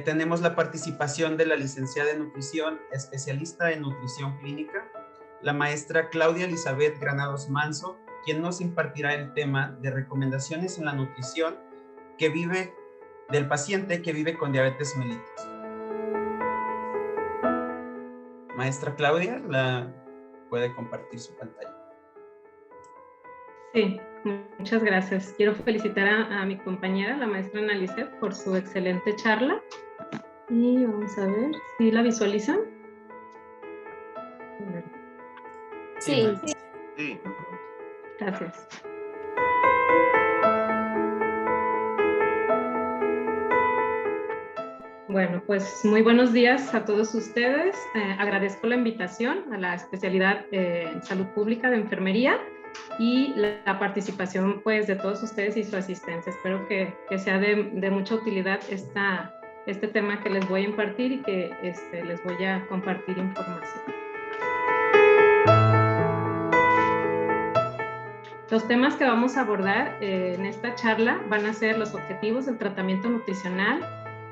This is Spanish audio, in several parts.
tenemos la participación de la licenciada en nutrición, especialista en nutrición clínica, la maestra Claudia Elizabeth Granados Manso, quien nos impartirá el tema de recomendaciones en la nutrición del paciente que vive con diabetes mellitus. Maestra Claudia, puede compartir su pantalla. Sí, muchas gracias. Quiero felicitar a mi compañera, la maestra Ana Lisset, por su excelente charla. Y vamos a ver si la visualizan. Sí. Gracias. Bueno, pues muy buenos días a todos ustedes. Agradezco la invitación a la especialidad en salud pública de enfermería y la participación pues de todos ustedes y su asistencia. Espero que sea de mucha utilidad este tema que les voy a impartir y que les voy a compartir información. Los temas que vamos a abordar en esta charla van a ser los objetivos del tratamiento nutricional,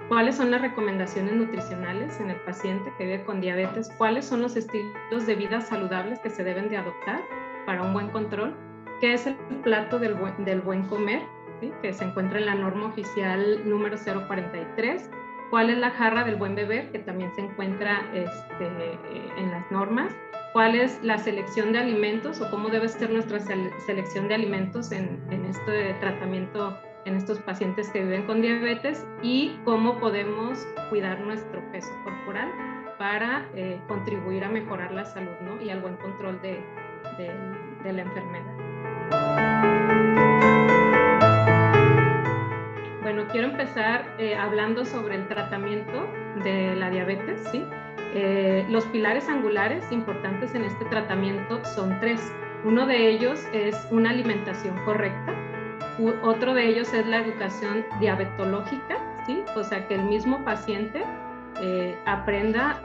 cuáles son las recomendaciones nutricionales en el paciente que vive con diabetes, cuáles son los estilos de vida saludables que se deben de adoptar para un buen control, qué es el plato del buen comer, ¿sí?, que se encuentra en la norma oficial número 043, cuál es la jarra del buen beber, que también se encuentra en las normas, cuál es la selección de alimentos o cómo debe ser nuestra selección de alimentos en este tratamiento en estos pacientes que viven con diabetes y cómo podemos cuidar nuestro peso corporal para contribuir a mejorar la salud, ¿no?, y al buen control de la enfermedad. Bueno, quiero empezar hablando sobre el tratamiento de la diabetes, ¿sí? Los pilares angulares importantes en este tratamiento son 3. Uno de ellos es una alimentación correcta. Otro de ellos es la educación diabetológica, ¿sí? O sea, que el mismo paciente aprenda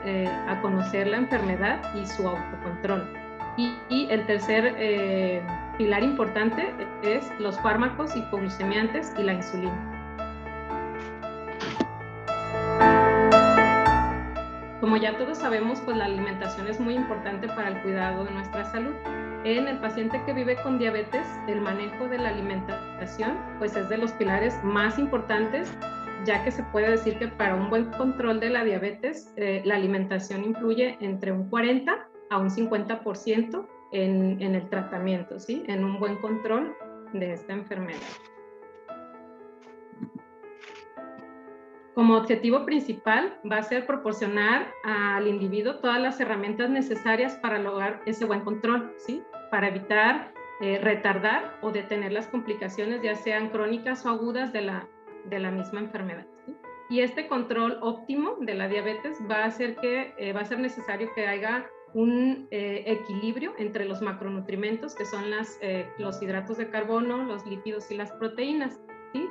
a conocer la enfermedad y su autocontrol. Y el tercer pilar importante es los fármacos hipoglucemiantes y la insulina. Como ya todos sabemos, pues la alimentación es muy importante para el cuidado de nuestra salud. En el paciente que vive con diabetes, el manejo de la alimentación pues es de los pilares más importantes, ya que se puede decir que para un buen control de la diabetes, la alimentación influye entre un 40 a un 50% en el tratamiento, ¿sí?, en un buen control de esta enfermedad. Como objetivo principal va a ser proporcionar al individuo todas las herramientas necesarias para lograr ese buen control, ¿sí?, para evitar retardar o detener las complicaciones, ya sean crónicas o agudas de la misma enfermedad, ¿sí? Y este control óptimo de la diabetes va a ser necesario que haya un equilibrio entre los macronutrientes, que son los hidratos de carbono, los lípidos y las proteínas, ¿sí?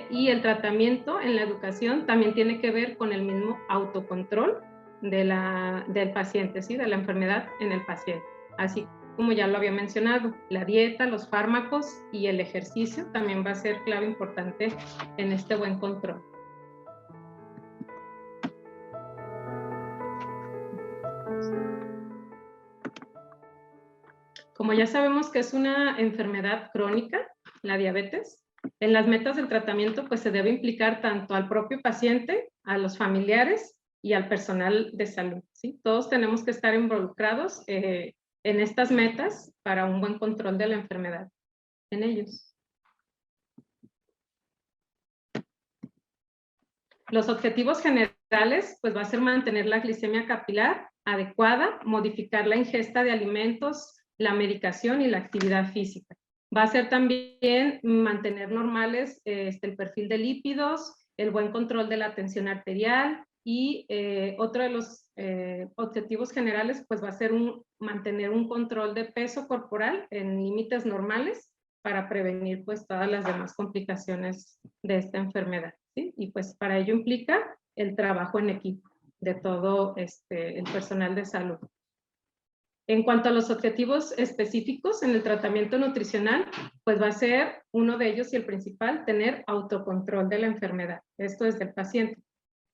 Y el tratamiento en la educación también tiene que ver con el mismo autocontrol del paciente, ¿sí?, de la enfermedad en el paciente. Así como ya lo había mencionado, la dieta, los fármacos y el ejercicio también va a ser clave importante en este buen control. Como ya sabemos que es una enfermedad crónica, la diabetes, en las metas del tratamiento pues se debe implicar tanto al propio paciente, a los familiares y al personal de salud, ¿sí? Todos tenemos que estar involucrados en estas metas para un buen control de la enfermedad en ellos. Los objetivos generales pues va a ser mantener la glicemia capilar adecuada, modificar la ingesta de alimentos, la medicación y la actividad física. Va a ser también mantener normales el perfil de lípidos, el buen control de la tensión arterial y otro de los objetivos generales pues va a ser mantener un control de peso corporal en límites normales para prevenir pues todas las demás complicaciones de esta enfermedad, ¿sí? Y pues para ello implica el trabajo en equipo de todo el personal de salud. En cuanto a los objetivos específicos en el tratamiento nutricional, pues va a ser uno de ellos y el principal, tener autocontrol de la enfermedad. Esto es del paciente.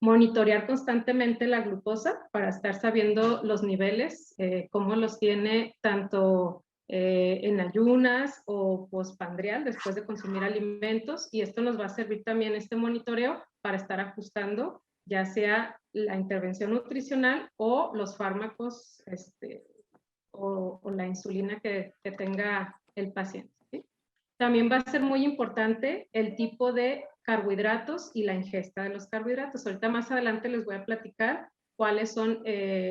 monitorear constantemente la glucosa para estar sabiendo los niveles, cómo los tiene tanto en ayunas o postpandrial después de consumir alimentos, y esto nos va a servir también este monitoreo para estar ajustando ya sea la intervención nutricional o los fármacos o la insulina que tenga el paciente, ¿sí? También va a ser muy importante el tipo de carbohidratos y la ingesta de los carbohidratos. Ahorita más adelante les voy a platicar cuáles son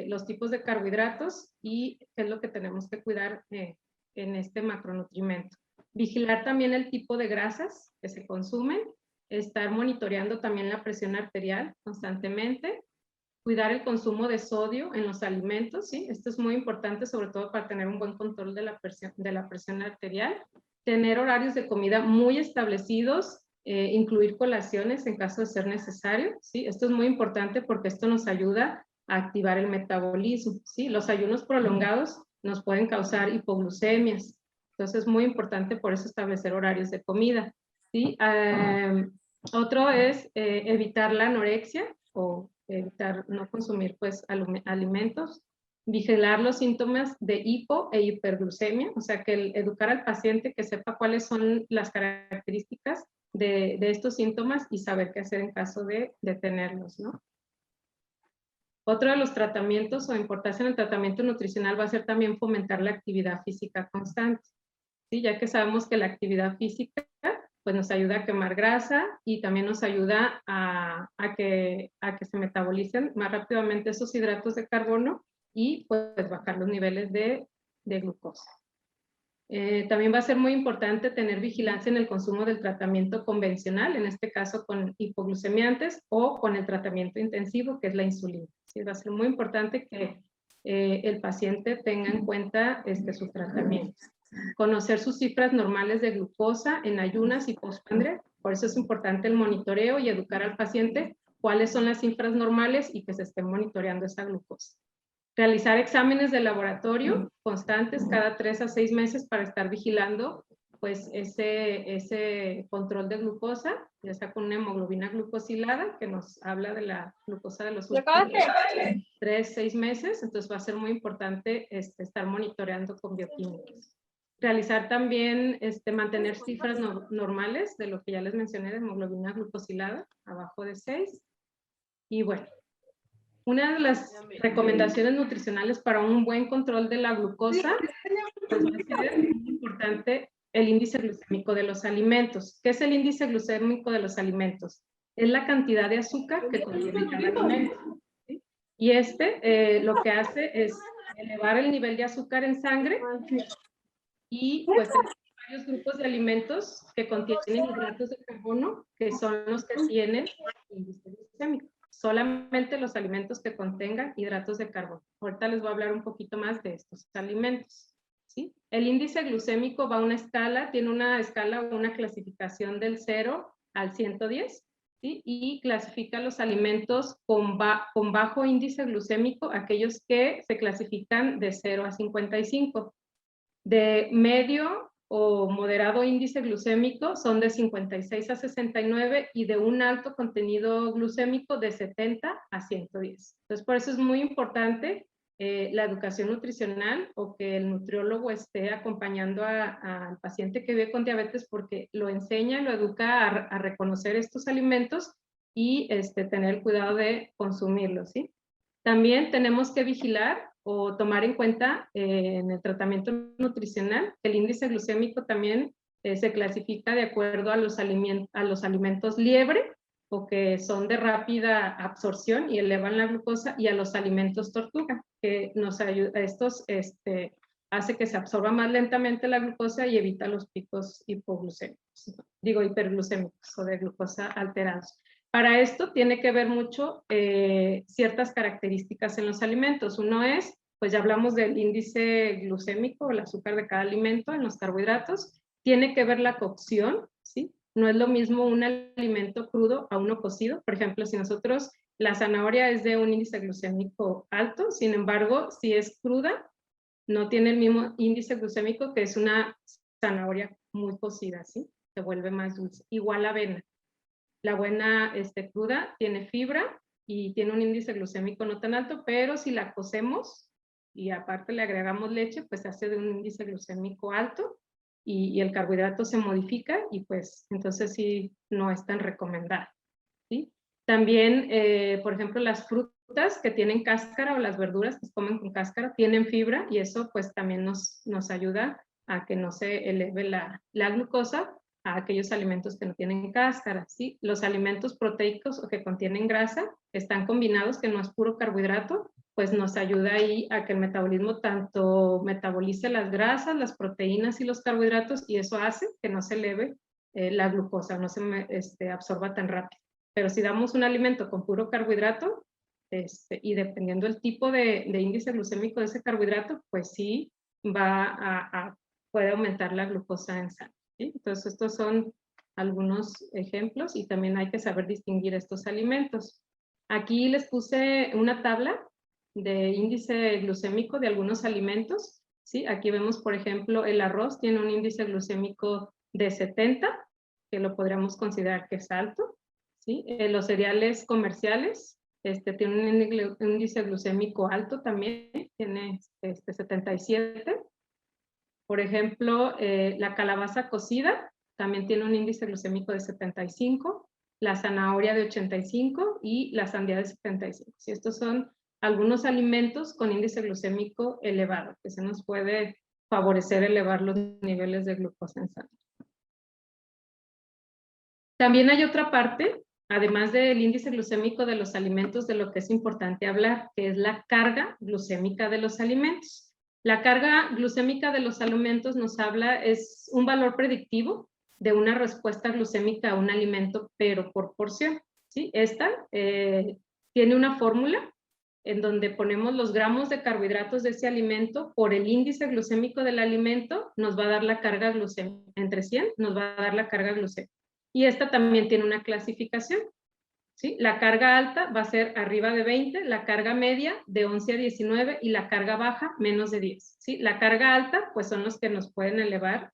los tipos de carbohidratos y qué es lo que tenemos que cuidar en este macronutrimento. Vigilar también el tipo de grasas que se consumen, estar monitoreando también la presión arterial constantemente, cuidar el consumo de sodio en los alimentos, ¿sí? Esto es muy importante, sobre todo para tener un buen control de la presión arterial, tener horarios de comida muy establecidos, incluir colaciones en caso de ser necesario, ¿sí? Esto es muy importante porque esto nos ayuda a activar el metabolismo, ¿sí? Los ayunos prolongados nos pueden causar hipoglucemias, entonces es muy importante por eso establecer horarios de comida, ¿sí? Otro es evitar la anorexia o evitar no consumir pues alimentos, vigilar los síntomas de hipo e hiperglucemia, o sea que educar al paciente que sepa cuáles son las características de estos síntomas y saber qué hacer en caso de tenerlos, ¿no? Otro de los tratamientos o importancia en el tratamiento nutricional va a ser también fomentar la actividad física constante, ¿sí? Ya que sabemos que la actividad física pues nos ayuda a quemar grasa y también nos ayuda a que se metabolicen más rápidamente esos hidratos de carbono y pues bajar los niveles de glucosa. También va a ser muy importante tener vigilancia en el consumo del tratamiento convencional, en este caso con hipoglucemiantes o con el tratamiento intensivo, que es la insulina. ¿Sí? Va a ser muy importante que el paciente tenga en cuenta su tratamiento. Conocer sus cifras normales de glucosa en ayunas y postpandria, por eso es importante el monitoreo y educar al paciente cuáles son las cifras normales y que se esté monitoreando esa glucosa. Realizar exámenes de laboratorio constantes cada 3 a 6 meses para estar vigilando pues ese control de glucosa, ya sea con una hemoglobina glucosilada que nos habla de la glucosa de los últimos 3 a 6 meses, entonces va a ser muy importante estar monitoreando con bioquímicos. Realizar también, mantener cifras normales de lo que ya les mencioné de hemoglobina glucosilada, abajo de 6. Y bueno, una de las recomendaciones nutricionales para un buen control de la glucosa, pues va a ser muy importante el índice glucémico de los alimentos. ¿Qué es el índice glucémico de los alimentos? Es la cantidad de azúcar que contiene cada alimento, ¿sí? Y lo que hace es elevar el nivel de azúcar en sangre y pues tenemos varios grupos de alimentos que contienen hidratos de carbono, que son los que tienen índice glucémico. Solamente los alimentos que contengan hidratos de carbono. Ahorita les voy a hablar un poquito más de estos alimentos, ¿sí? El índice glucémico va a una escala, tiene una escala o una clasificación del 0 al 110, ¿sí? Y clasifica los alimentos con bajo índice glucémico, aquellos que se clasifican de 0 a 55. De medio o moderado índice glucémico son de 56 a 69 y de un alto contenido glucémico de 70 a 110. Entonces, por eso es muy importante la educación nutricional o que el nutriólogo esté acompañando al paciente que vive con diabetes porque lo enseña, lo educa a reconocer estos alimentos y tener el cuidado de consumirlos, ¿sí? También tenemos que vigilar o tomar en cuenta en el tratamiento nutricional que el índice glucémico también se clasifica de acuerdo a los alimentos liebre o que son de rápida absorción y elevan la glucosa, y a los alimentos tortuga, que nos ayuda, hace que se absorba más lentamente la glucosa y evita los picos hipoglucémicos, hiperglucémicos o de glucosa alterados. Para esto tiene que ver mucho ciertas características en los alimentos. Uno es, pues ya hablamos del índice glucémico, el azúcar de cada alimento en los carbohidratos. Tiene que ver la cocción, ¿sí? No es lo mismo un alimento crudo a uno cocido. Por ejemplo, si nosotros, la zanahoria es de un índice glucémico alto, sin embargo, si es cruda, no tiene el mismo índice glucémico que es una zanahoria muy cocida, ¿sí? Se vuelve más dulce. Igual la avena. La avena cruda tiene fibra y tiene un índice glucémico no tan alto, pero si la cocemos y aparte le agregamos leche, pues se hace de un índice glucémico alto y el carbohidrato se modifica y pues entonces sí no es tan recomendable, ¿sí? También, por ejemplo, las frutas que tienen cáscara o las verduras que se comen con cáscara tienen fibra y eso pues también nos ayuda a que no se eleve la glucosa a aquellos alimentos que no tienen cáscara, ¿sí? Los alimentos proteicos o que contienen grasa están combinados, que no es puro carbohidrato, pues nos ayuda ahí a que el metabolismo tanto metabolice las grasas, las proteínas y los carbohidratos y eso hace que no se eleve la glucosa, no se absorba tan rápido. Pero si damos un alimento con puro carbohidrato, y dependiendo del tipo de índice glucémico de ese carbohidrato, pues sí puede aumentar la glucosa en sangre, ¿sí? Entonces estos son algunos ejemplos y también hay que saber distinguir estos alimentos. Aquí les puse una tabla de índice glucémico de algunos alimentos, ¿sí? Aquí vemos, por ejemplo, el arroz tiene un índice glucémico de 70, que lo podríamos considerar que es alto, ¿sí? Los cereales comerciales tienen un índice glucémico alto también, tiene 77. Por ejemplo, la calabaza cocida también tiene un índice glucémico de 75, la zanahoria de 85 y la sandía de 75. ¿Sí? Estos son algunos alimentos con índice glucémico elevado, que se nos puede favorecer elevar los niveles de glucosa en sangre. También hay otra parte, además del índice glucémico de los alimentos, de lo que es importante hablar, que es la carga glucémica de los alimentos. La carga glucémica de los alimentos nos habla, es un valor predictivo de una respuesta glucémica a un alimento, pero por porción, ¿sí? Esta tiene una fórmula en donde ponemos los gramos de carbohidratos de ese alimento por el índice glucémico del alimento, nos va a dar la carga glucémica. Entre 100 nos va a dar la carga glucémica. Y esta también tiene una clasificación, ¿sí? La carga alta va a ser arriba de 20, la carga media de 11 a 19 y la carga baja menos de 10, ¿sí? La carga alta pues son los que nos pueden elevar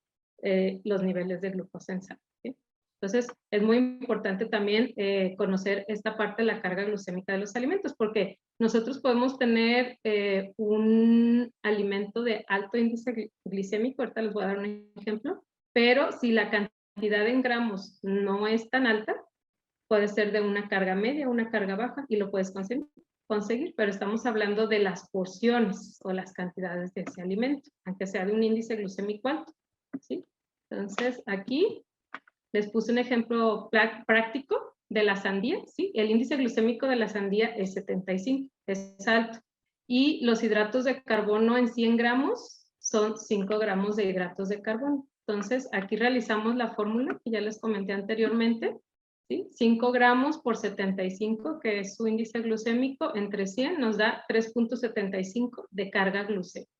los niveles de glucosa en sangre, ¿sí? Entonces es muy importante también conocer esta parte de la carga glucémica de los alimentos porque nosotros podemos tener un alimento de alto índice glicémico, ahorita les voy a dar un ejemplo, pero si la cantidad en gramos no es tan alta, puede ser de una carga media, una carga baja y lo puedes conseguir, pero estamos hablando de las porciones o las cantidades de ese alimento, aunque sea de un índice glucémico alto, ¿sí? Entonces aquí les puse un ejemplo práctico de la sandía, ¿sí? El índice glucémico de la sandía es 75, es alto. Y los hidratos de carbono en 100 gramos son 5 gramos de hidratos de carbono. Entonces, aquí realizamos la fórmula que ya les comenté anteriormente, ¿sí? 5 gramos por 75, que es su índice glucémico, entre 100 nos da 3.75 de carga glucémica.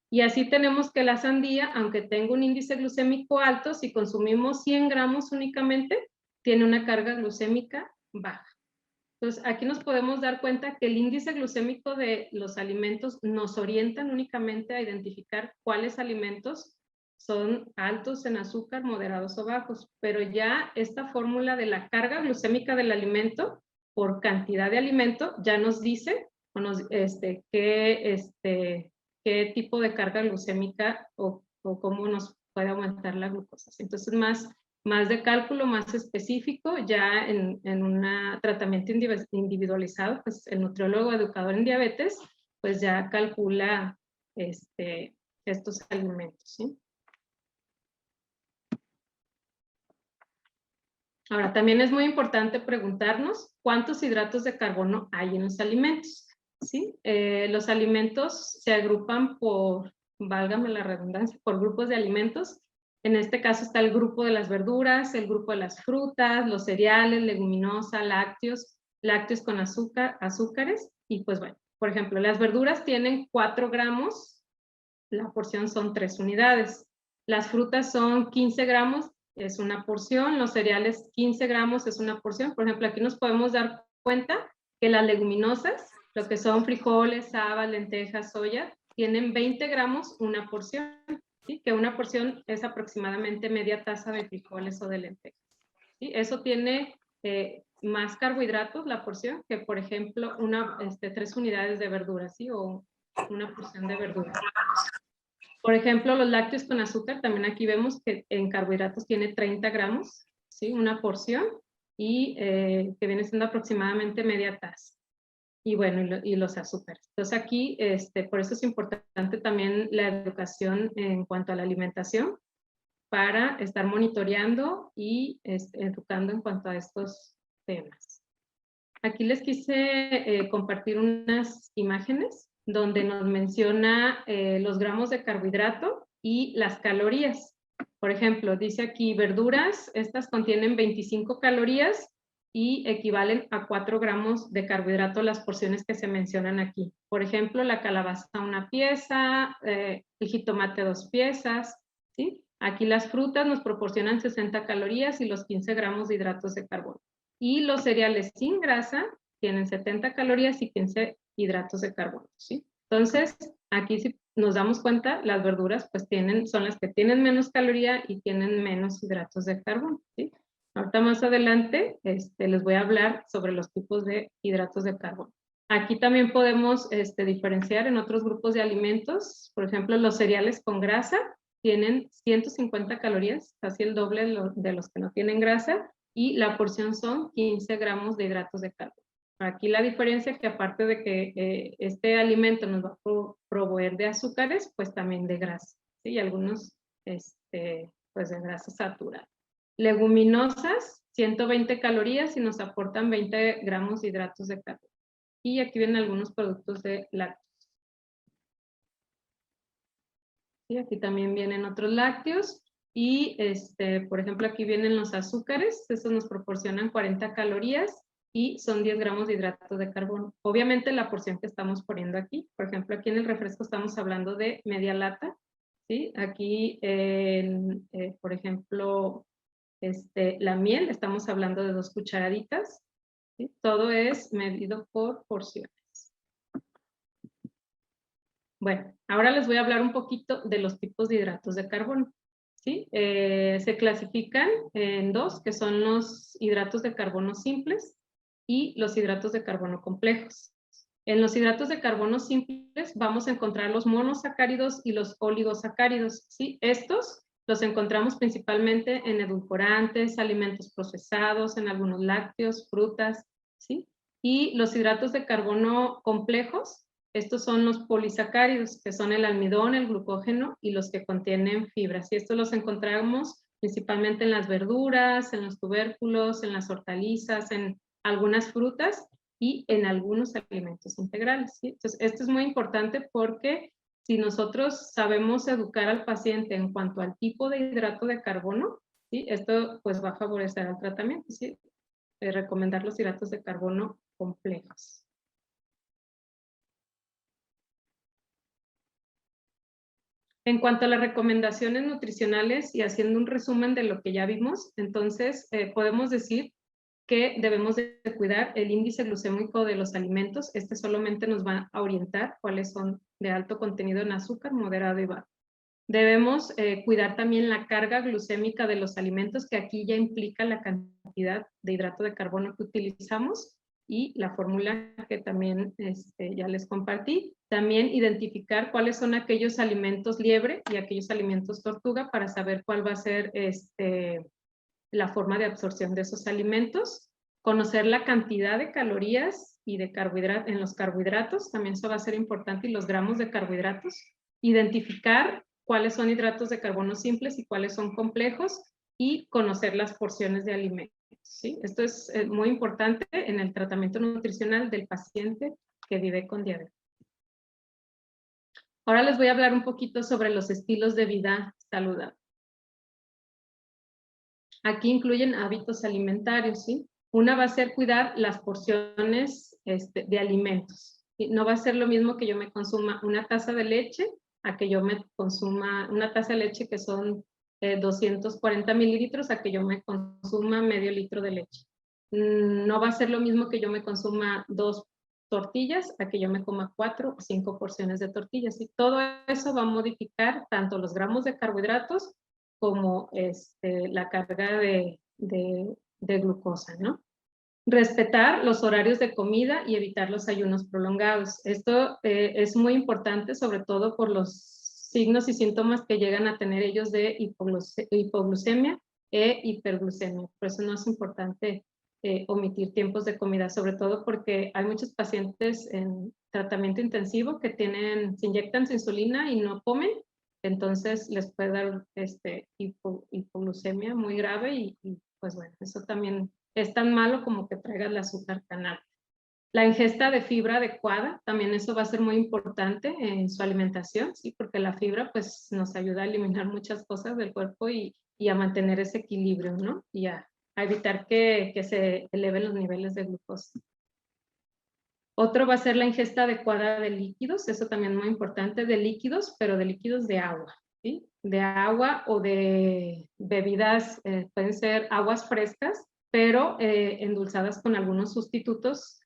Y así tenemos que la sandía, aunque tenga un índice glucémico alto, si consumimos 100 gramos únicamente, tiene una carga glucémica baja. Entonces, aquí nos podemos dar cuenta que el índice glucémico de los alimentos nos orientan únicamente a identificar cuáles alimentos son altos en azúcar, moderados o bajos, pero ya esta fórmula de la carga glucémica del alimento por cantidad de alimento ya nos dice qué tipo de carga glucémica o cómo nos puede aumentar la glucosa. Entonces, más de cálculo, más específico, ya en un tratamiento individualizado, pues el nutriólogo educador en diabetes, pues ya calcula estos alimentos, ¿sí? Ahora, también es muy importante preguntarnos cuántos hidratos de carbono hay en los alimentos, ¿sí? Los alimentos se agrupan por, válgame la redundancia, por grupos de alimentos. En este caso está el grupo de las verduras, el grupo de las frutas, los cereales, leguminosa, lácteos con azúcares, y pues bueno, por ejemplo, las verduras tienen 4 gramos, la porción son 3 unidades. Las frutas son 15 gramos, es una porción, los cereales 15 gramos es una porción. Por ejemplo, aquí nos podemos dar cuenta que las leguminosas, lo que son frijoles, habas, lentejas, soya, tienen 20 gramos una porción, ¿sí? Que una porción es aproximadamente media taza de frijoles o de lentejas, ¿sí? Eso tiene más carbohidratos la porción que, por ejemplo, 3 unidades de verduras, ¿sí? O una porción de verduras. Por ejemplo, los lácteos con azúcar, también aquí vemos que en carbohidratos tiene 30 gramos, ¿sí? Una porción, y que viene siendo aproximadamente media taza. Y bueno, y los azúcares. Entonces aquí, por eso es importante también la educación en cuanto a la alimentación, para estar monitoreando y educando en cuanto a estos temas. Aquí les quise compartir unas imágenes donde nos menciona los gramos de carbohidrato y las calorías. Por ejemplo, dice aquí verduras, estas contienen 25 calorías y equivalen a 4 gramos de carbohidrato las porciones que se mencionan aquí. Por ejemplo, la calabaza una pieza, el jitomate 2 piezas, ¿sí? Aquí las frutas nos proporcionan 60 calorías y los 15 gramos de hidratos de carbono. Y los cereales sin grasa tienen 70 calorías y 15 hidratos de carbono, ¿sí? Entonces, aquí si nos damos cuenta, las verduras pues son las que tienen menos caloría y tienen menos hidratos de carbono, ¿sí? Ahorita más adelante les voy a hablar sobre los tipos de hidratos de carbono. Aquí también podemos diferenciar en otros grupos de alimentos. Por ejemplo, los cereales con grasa tienen 150 calorías, casi el doble de los que no tienen grasa, y la porción son 15 gramos de hidratos de carbono. Aquí la diferencia es que aparte de que este alimento nos va a proveer de azúcares, pues también de grasa, ¿sí? Y algunos pues de grasa saturada. Leguminosas, 120 calorías y nos aportan 20 gramos de hidratos de carbono. Y aquí vienen algunos productos de lácteos. Y aquí también vienen otros lácteos. Y, por ejemplo, aquí vienen los azúcares. Estos nos proporcionan 40 calorías y son 10 gramos de hidratos de carbono. Obviamente la porción que estamos poniendo aquí. Por ejemplo, aquí en el refresco estamos hablando de media lata, ¿sí? Aquí, por ejemplo, la miel, estamos hablando de 2 cucharaditas, ¿sí? Todo es medido por porciones. Bueno, ahora les voy a hablar un poquito de los tipos de hidratos de carbono, ¿sí? Se clasifican en 2, que son los hidratos de carbono simples y los hidratos de carbono complejos. En los hidratos de carbono simples vamos a encontrar los monosacáridos y los oligosacáridos, ¿sí? Estos los encontramos principalmente en edulcorantes, alimentos procesados, en algunos lácteos, frutas, ¿sí? Y los hidratos de carbono complejos, estos son los polisacáridos, que son el almidón, el glucógeno y los que contienen fibras. Y estos los encontramos principalmente en las verduras, en los tubérculos, en las hortalizas, en algunas frutas y en algunos alimentos integrales, ¿sí? Entonces, esto es muy importante porque si nosotros sabemos educar al paciente en cuanto al tipo de hidrato de carbono, ¿sí? Esto pues va a favorecer el tratamiento, ¿sí? Recomendar los hidratos de carbono complejos. En cuanto a las recomendaciones nutricionales y haciendo un resumen de lo que ya vimos, entonces podemos decir que debemos de cuidar el índice glucémico de los alimentos. Este solamente nos va a orientar cuáles son de alto contenido en azúcar, moderado y bajo. Debemos cuidar también la carga glucémica de los alimentos, que aquí ya implica la cantidad de hidrato de carbono que utilizamos, y la fórmula que también ya les compartí. También identificar cuáles son aquellos alimentos liebre y aquellos alimentos tortuga para saber cuál va a ser la forma de absorción de esos alimentos. Conocer la cantidad de calorías y de carbohidratos en los carbohidratos, también eso va a ser importante, y los gramos de carbohidratos. Identificar cuáles son hidratos de carbono simples y cuáles son complejos, y conocer las porciones de alimentos, ¿sí? Esto es muy importante en el tratamiento nutricional del paciente que vive con diabetes. Ahora les voy a hablar un poquito sobre los estilos de vida saludables. Aquí incluyen hábitos alimentarios, ¿sí? Una va a ser cuidar las porciones de alimentos. ¿Sí? No va a ser lo mismo que yo me consuma una taza de leche a que yo me consuma una taza de leche que son 240 mililitros a que yo me consuma medio litro de leche. No va a ser lo mismo que yo me consuma 2 tortillas a que yo me coma 4 o 5 porciones de tortillas. Y todo eso va a modificar tanto los gramos de carbohidratos como la carga de glucosa, ¿no? Respetar los horarios de comida y evitar los ayunos prolongados. Esto es muy importante, sobre todo por los signos y síntomas que llegan a tener ellos de hipoglucemia e hiperglucemia. Por eso no es importante omitir tiempos de comida, sobre todo porque hay muchos pacientes en tratamiento intensivo que se inyectan su insulina y no comen, entonces les puede dar hipoglucemia muy grave y pues bueno, eso también es tan malo como que traigas el azúcar tan alta. La ingesta de fibra adecuada, también eso va a ser muy importante en su alimentación, ¿sí? Porque la fibra pues nos ayuda a eliminar muchas cosas del cuerpo y a mantener ese equilibrio, ¿no? Y a evitar que se eleven los niveles de glucosa. Otro va a ser la ingesta adecuada de líquidos, eso también es muy importante, de líquidos, pero de líquidos de agua, ¿sí? De agua o de bebidas, pueden ser aguas frescas, pero endulzadas con algunos sustitutos,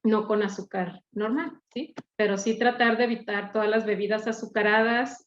no con azúcar normal, ¿sí? Pero sí tratar de evitar todas las bebidas azucaradas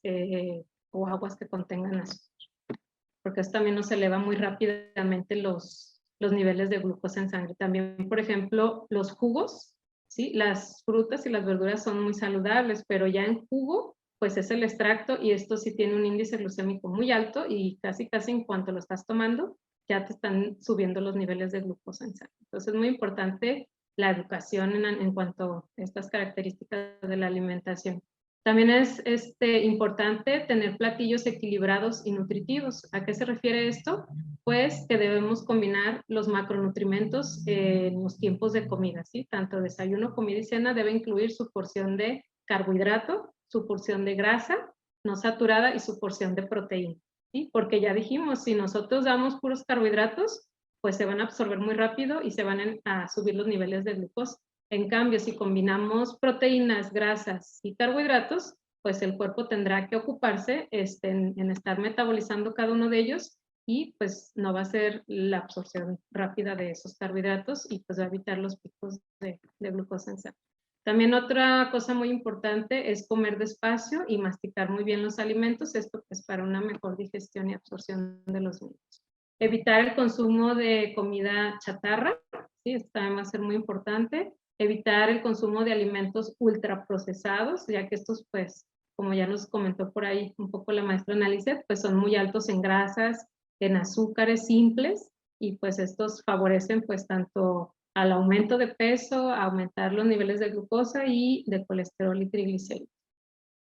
o aguas que contengan azúcar, porque eso también nos eleva muy rápidamente los niveles de glucosa en sangre. También, por ejemplo, los jugos, ¿sí? Las frutas y las verduras son muy saludables, pero ya en jugo, pues es el extracto y esto sí tiene un índice glucémico muy alto y casi en cuanto lo estás tomando, ya te están subiendo los niveles de glucosa en sangre. Entonces es muy importante la educación en cuanto a estas características de la alimentación. También es importante tener platillos equilibrados y nutritivos. ¿A qué se refiere esto? Pues que debemos combinar los macronutrimentos en los tiempos de comida, ¿sí? Tanto desayuno, comida y cena debe incluir su porción de carbohidrato, su porción de grasa no saturada y su porción de proteína, ¿sí? Porque ya dijimos, si nosotros damos puros carbohidratos, pues se van a absorber muy rápido y se van a subir los niveles de glucosa. En cambio, si combinamos proteínas, grasas y carbohidratos, pues el cuerpo tendrá que ocuparse en estar metabolizando cada uno de ellos y pues no va a ser la absorción rápida de esos carbohidratos y pues va a evitar los picos de glucosa en sangre. También otra cosa muy importante es comer despacio y masticar muy bien los alimentos, esto pues para una mejor digestión y absorción de los mismos. Evitar el consumo de comida chatarra, ¿sí? Esto también va a ser muy importante. Evitar el consumo de alimentos ultraprocesados, ya que estos pues, como ya nos comentó por ahí un poco la maestra Analicet, pues son muy altos en grasas, en azúcares simples y pues estos favorecen pues tanto al aumento de peso, a aumentar los niveles de glucosa y de colesterol y triglicéridos.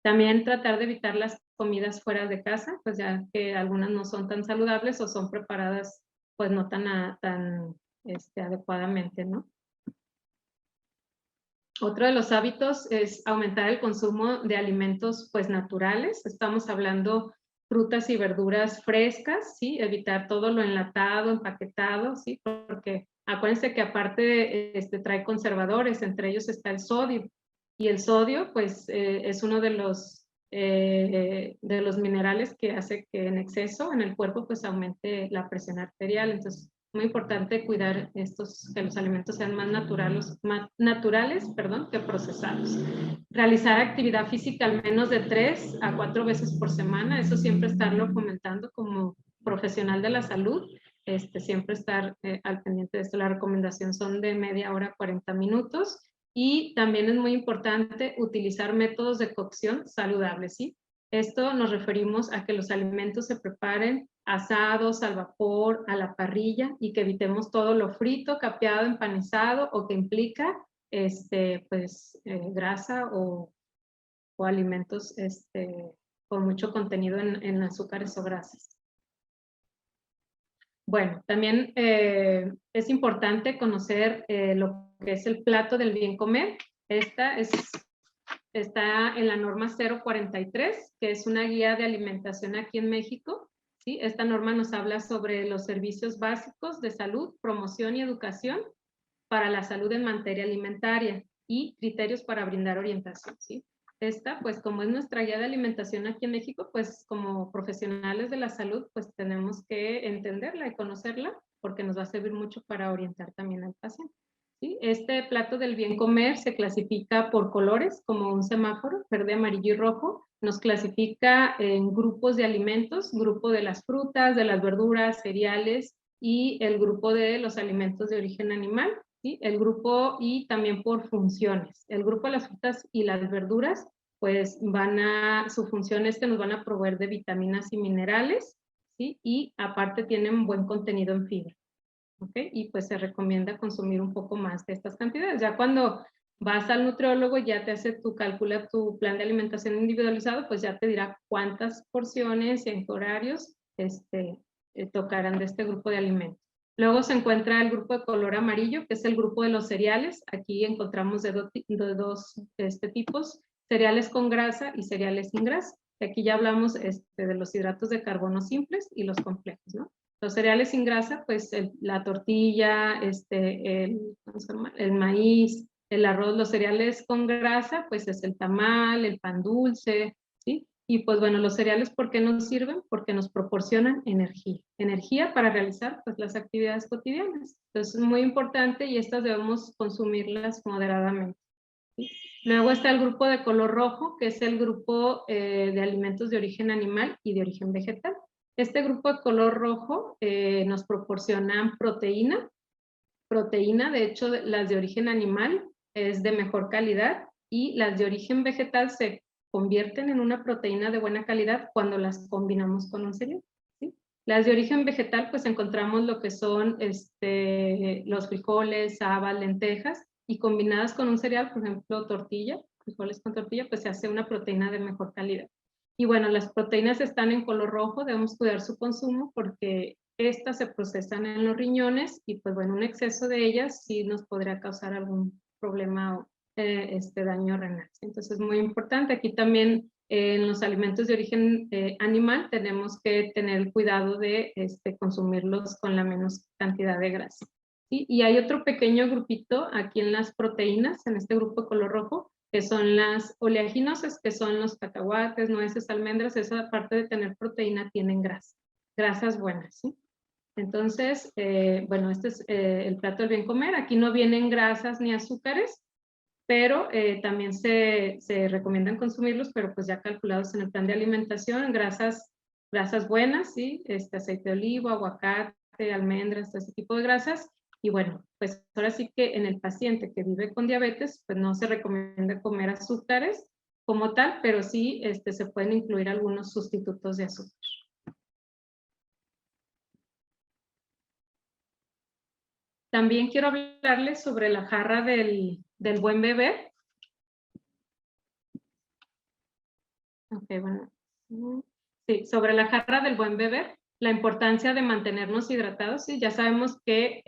También tratar de evitar las comidas fuera de casa, pues ya que algunas no son tan saludables o son preparadas pues no tan adecuadamente, ¿no? Otro de los hábitos es aumentar el consumo de alimentos pues naturales. Estamos hablando frutas y verduras frescas, ¿sí? Evitar todo lo enlatado, empaquetado, ¿sí? Porque acuérdense que aparte trae conservadores, entre ellos está el sodio. Y el sodio pues es uno de los minerales que hace que en exceso en el cuerpo pues aumente la presión arterial. Entonces muy importante cuidar que los alimentos sean más naturales, que procesados. Realizar actividad física al menos de 3 a 4 veces por semana, eso siempre estarlo comentando como profesional de la salud, siempre estar al pendiente de esto. La recomendación son de media hora a 40 minutos y también es muy importante utilizar métodos de cocción saludables, ¿sí? Esto nos referimos a que los alimentos se preparen asados, al vapor, a la parrilla y que evitemos todo lo frito, capeado, empanizado o que implica grasa o alimentos con mucho contenido en azúcares o grasas. Bueno, también es importante conocer lo que es el plato del bien comer. Está en la norma 043, que es una guía de alimentación aquí en México. ¿Sí? Esta norma nos habla sobre los servicios básicos de salud, promoción y educación para la salud en materia alimentaria y criterios para brindar orientación. ¿Sí? Esta, pues como es nuestra guía de alimentación aquí en México, pues como profesionales de la salud, pues tenemos que entenderla y conocerla porque nos va a servir mucho para orientar también al paciente. ¿Sí? Este plato del bien comer se clasifica por colores como un semáforo, verde, amarillo y rojo. Nos clasifica en grupos de alimentos, grupo de las frutas, de las verduras, cereales y el grupo de los alimentos de origen animal, ¿sí? El grupo y también por funciones. El grupo de las frutas y las verduras, pues su función es que nos van a proveer de vitaminas y minerales, ¿sí? Y aparte tienen buen contenido en fibra, ¿ok? Y pues se recomienda consumir un poco más de estas cantidades. Ya cuando vas al nutriólogo, ya te hace calcula tu plan de alimentación individualizado, pues ya te dirá cuántas porciones y en qué horarios tocarán de este grupo de alimentos. Luego se encuentra el grupo de color amarillo, que es el grupo de los cereales. Aquí encontramos de dos tipos, cereales con grasa y cereales sin grasa. Aquí ya hablamos de los hidratos de carbono simples y los complejos, ¿no? Los cereales sin grasa, pues la tortilla, el maíz, el arroz. Los cereales con grasa, pues es el tamal, el pan dulce, ¿sí? Y pues bueno, los cereales, ¿por qué nos sirven? Porque nos proporcionan energía. Energía para realizar pues las actividades cotidianas. Entonces es muy importante y estas debemos consumirlas moderadamente, ¿sí? Luego está el grupo de color rojo, que es el grupo de alimentos de origen animal y de origen vegetal. Este grupo de color rojo nos proporciona proteína. Proteína, de hecho, las de origen animal es de mejor calidad y las de origen vegetal se convierten en una proteína de buena calidad cuando las combinamos con un cereal, ¿sí? Las de origen vegetal, pues encontramos lo que son los frijoles, habas, lentejas, y combinadas con un cereal, por ejemplo, tortilla, frijoles con tortilla, pues se hace una proteína de mejor calidad. Y bueno, las proteínas están en color rojo, debemos cuidar su consumo porque estas se procesan en los riñones y pues bueno, un exceso de ellas sí nos podría causar algún problema o daño renal. Entonces es muy importante. Aquí también en los alimentos de origen animal tenemos que tener el cuidado de consumirlos con la menos cantidad de grasa, ¿sí? Y hay otro pequeño grupito aquí en las proteínas, en este grupo de color rojo, que son las oleaginosas, que son los cacahuates, nueces, almendras. Esa aparte de tener proteína tienen grasa, grasas buenas, ¿sí? Entonces, bueno, este es el plato del bien comer. Aquí no vienen grasas ni azúcares, pero también se recomiendan consumirlos, pero pues ya calculados en el plan de alimentación. Grasas buenas, ¿sí? Aceite de oliva, aguacate, almendras, ese tipo de grasas. Y bueno, pues ahora sí que en el paciente que vive con diabetes, pues no se recomienda comer azúcares como tal, pero sí se pueden incluir algunos sustitutos de azúcar. También quiero hablarles sobre la jarra del buen beber. Ok, bueno. Sí, sobre la jarra del buen beber, la importancia de mantenernos hidratados. Sí, ya sabemos que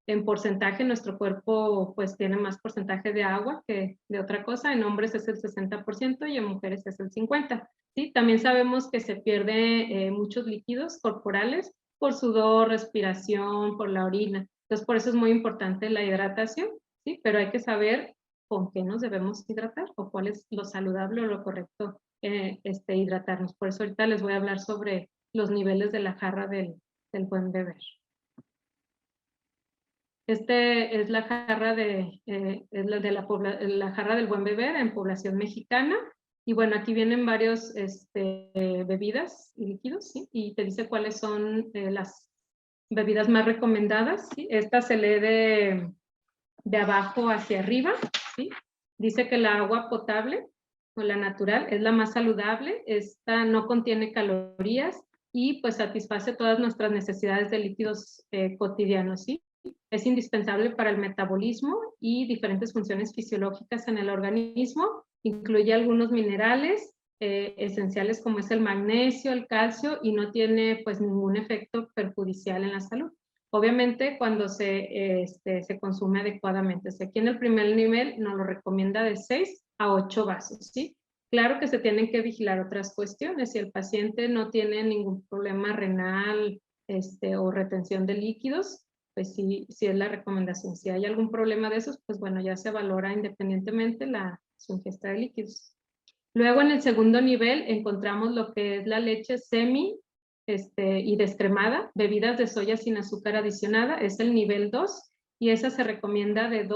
en porcentaje nuestro cuerpo pues tiene más porcentaje de agua que de otra cosa. En hombres es el 60% y en mujeres es el 50%. Sí, también sabemos que se pierde muchos líquidos corporales por sudor, respiración, por la orina. Entonces, por eso es muy importante la hidratación, ¿sí? Pero hay que saber con qué nos debemos hidratar o cuál es lo saludable o lo correcto hidratarnos. Por eso ahorita les voy a hablar sobre los niveles de la jarra del buen beber. Es la jarra la jarra del buen beber en población mexicana. Y bueno, aquí vienen varios bebidas y líquidos, ¿sí? Y te dice cuáles son las bebidas más recomendadas, ¿sí? Esta se lee de abajo hacia arriba, ¿sí? Dice que la agua potable o la natural es la más saludable. Esta no contiene calorías y pues satisface todas nuestras necesidades de líquidos cotidianos, ¿sí? Es indispensable para el metabolismo y diferentes funciones fisiológicas en el organismo. Incluye algunos minerales esenciales como es el magnesio, el calcio, y no tiene pues ningún efecto perjudicial en la salud. Obviamente cuando se consume adecuadamente. O sea, aquí en el primer nivel nos lo recomienda de 6 a 8 vasos, ¿sí? Claro que se tienen que vigilar otras cuestiones. Si el paciente no tiene ningún problema renal o retención de líquidos, pues sí es la recomendación. Si hay algún problema de esos, pues bueno, ya se valora independientemente su ingesta de líquidos. Luego en el segundo nivel encontramos lo que es la leche semi y descremada, bebidas de soya sin azúcar adicionada, es el nivel 2 y esa se recomienda de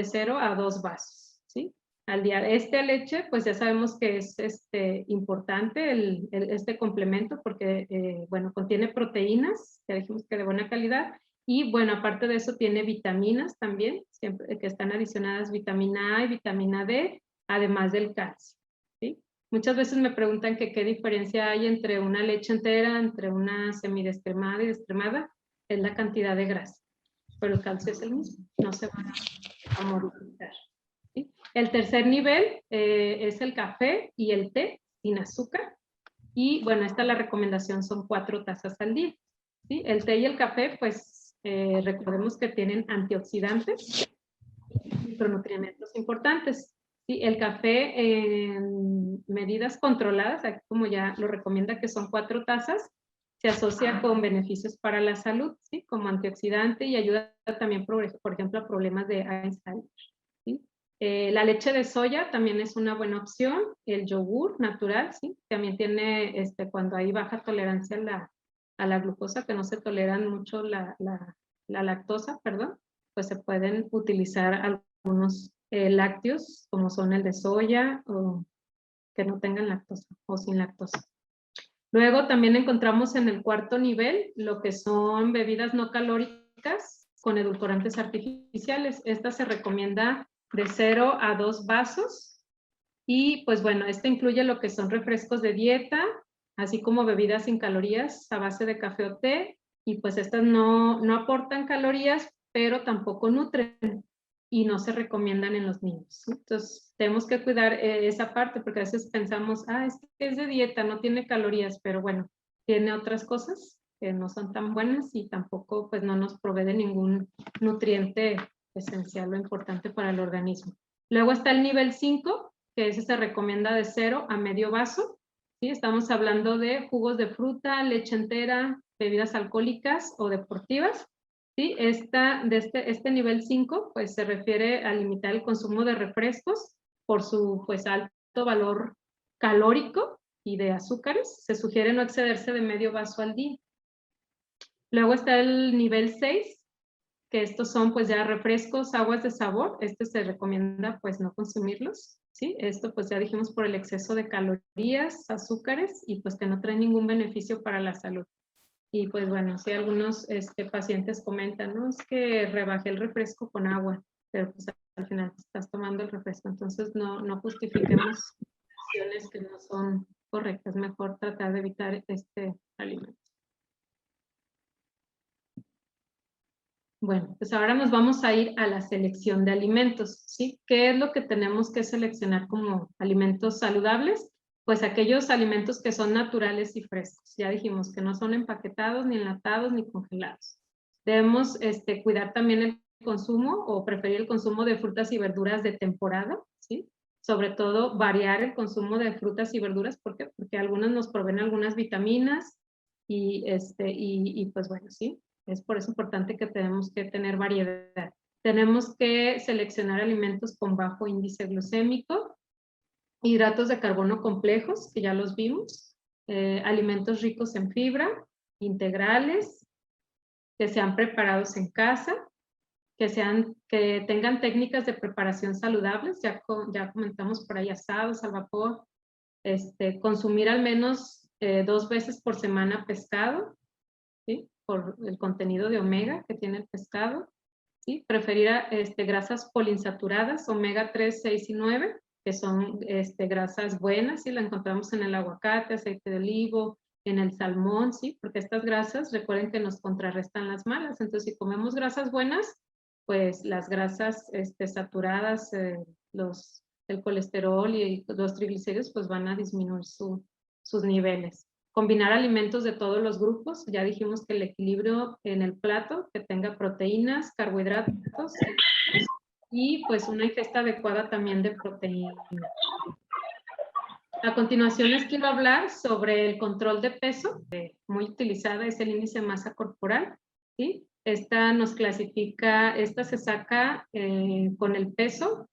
0 a 2 vasos, ¿sí? al día. Este leche, pues ya sabemos que es importante este complemento porque, bueno, contiene proteínas, ya dijimos que de buena calidad, y bueno, aparte de eso tiene vitaminas también, siempre que están adicionadas vitamina A y vitamina D, además del calcio, ¿sí? Muchas veces me preguntan que qué diferencia hay entre una leche entera, entre una semidescremada y descremada, es la cantidad de grasa, pero el calcio es el mismo, no se van a modificar. ¿Sí? El tercer nivel es el café y el té sin azúcar. Y bueno, la recomendación son 4 tazas al día. ¿Sí? El té y el café, pues recordemos que tienen antioxidantes y micronutrientes importantes. ¿Sí? El café en medidas controladas, aquí como ya lo recomienda que son 4 tazas, se asocia con beneficios para la salud, ¿sí? Como antioxidante y ayuda también, por ejemplo, a problemas de Alzheimer. ¿Sí? La leche de soya también es una buena opción, el yogur natural, ¿sí? También tiene, cuando hay baja tolerancia a la glucosa, que no se toleran mucho la lactosa, perdón, pues se pueden utilizar algunos lácteos, como son el de soya, o que no tengan lactosa, o sin lactosa. Luego también encontramos en el cuarto nivel lo que son bebidas no calóricas con edulcorantes artificiales. Esta se recomienda de 0 a 2 vasos y pues bueno, incluye lo que son refrescos de dieta, así como bebidas sin calorías a base de café o té, y pues estas no aportan calorías, pero tampoco nutren y no se recomiendan en los niños. Entonces tenemos que cuidar esa parte porque a veces pensamos, es que es de dieta, no tiene calorías, pero bueno, tiene otras cosas que no son tan buenas y tampoco pues no nos provee de ningún nutriente esencial o importante para el organismo. Luego está el nivel 5, que ese se recomienda de 0 a medio vaso. ¿Sí? Estamos hablando de jugos de fruta, leche entera, bebidas alcohólicas o deportivas. ¿Sí? Este nivel 5 pues se refiere a limitar el consumo de refrescos por su pues alto valor calórico y de azúcares. Se sugiere no excederse de medio vaso al día. Luego está el nivel 6, que estos son pues ya refrescos, aguas de sabor. Se recomienda pues no consumirlos, ¿sí? Esto pues ya dijimos por el exceso de calorías, azúcares y pues que no trae ningún beneficio para la salud. Y pues bueno, sí algunos pacientes comentan, no, es que rebajé el refresco con agua, pero pues al final estás tomando el refresco, entonces no justifiquemos acciones que no son correctas, mejor tratar de evitar este alimento. Bueno, pues ahora nos vamos a ir a la selección de alimentos, ¿sí? ¿Qué es lo que tenemos que seleccionar como alimentos saludables? Pues aquellos alimentos que son naturales y frescos. Ya dijimos que no son empaquetados, ni enlatados, ni congelados. Debemos cuidar también el consumo o preferir el consumo de frutas y verduras de temporada, ¿sí? Sobre todo variar el consumo de frutas y verduras. ¿Por qué? Porque algunas nos proveen algunas vitaminas y pues bueno, ¿sí? Es por eso importante que tenemos que tener variedad. Tenemos que seleccionar alimentos con bajo índice glucémico, hidratos de carbono complejos, que ya los vimos, alimentos ricos en fibra, integrales, que sean preparados en casa, que tengan técnicas de preparación saludables, ya comentamos por ahí asados al vapor, consumir al menos 2 veces por semana pescado, ¿sí? Por el contenido de omega que tiene el pescado, ¿sí? Preferir grasas poliinsaturadas, omega 3, 6 y 9, que son grasas buenas, ¿sí? La encontramos en el aguacate, aceite de olivo, en el salmón, ¿sí? Porque estas grasas, recuerden que nos contrarrestan las malas, entonces si comemos grasas buenas, pues las grasas saturadas, el colesterol y los triglicéridos, pues van a disminuir sus niveles. Combinar alimentos de todos los grupos, ya dijimos que el equilibrio en el plato, que tenga proteínas, carbohidratos y pues una ingesta adecuada también de proteínas. A continuación les quiero hablar sobre el control de peso, muy utilizada es el índice de masa corporal, ¿sí? Esta nos clasifica, se saca con el peso,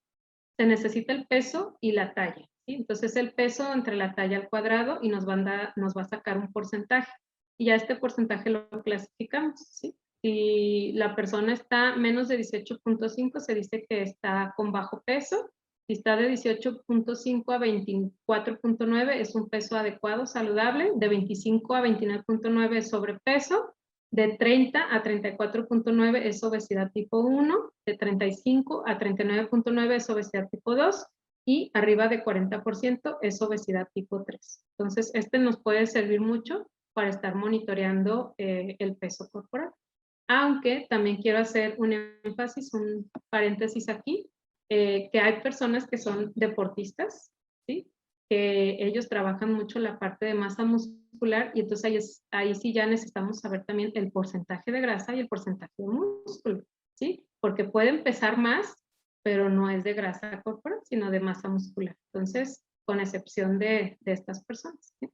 se necesita el peso y la talla. ¿Sí? Entonces el peso entre la talla al cuadrado y nos va a sacar un porcentaje. Y ya este porcentaje lo clasificamos. ¿Sí? Si la persona está menos de 18.5, se dice que está con bajo peso. Si está de 18.5 a 24.9 es un peso adecuado, saludable. De 25 a 29.9 es sobrepeso. De 30 a 34.9 es obesidad tipo 1. De 35 a 39.9 es obesidad tipo 2. Y arriba de 40% es obesidad tipo 3. Entonces, este nos puede servir mucho para estar monitoreando el peso corporal. Aunque también quiero hacer un énfasis, un paréntesis aquí, que hay personas que son deportistas, ¿sí? Que ellos trabajan mucho la parte de masa muscular y entonces ahí sí ya necesitamos saber también el porcentaje de grasa y el porcentaje de músculo, ¿sí? Porque pueden pesar más, pero no es de grasa corporal, sino de masa muscular. Entonces, con excepción de estas personas, ¿sí?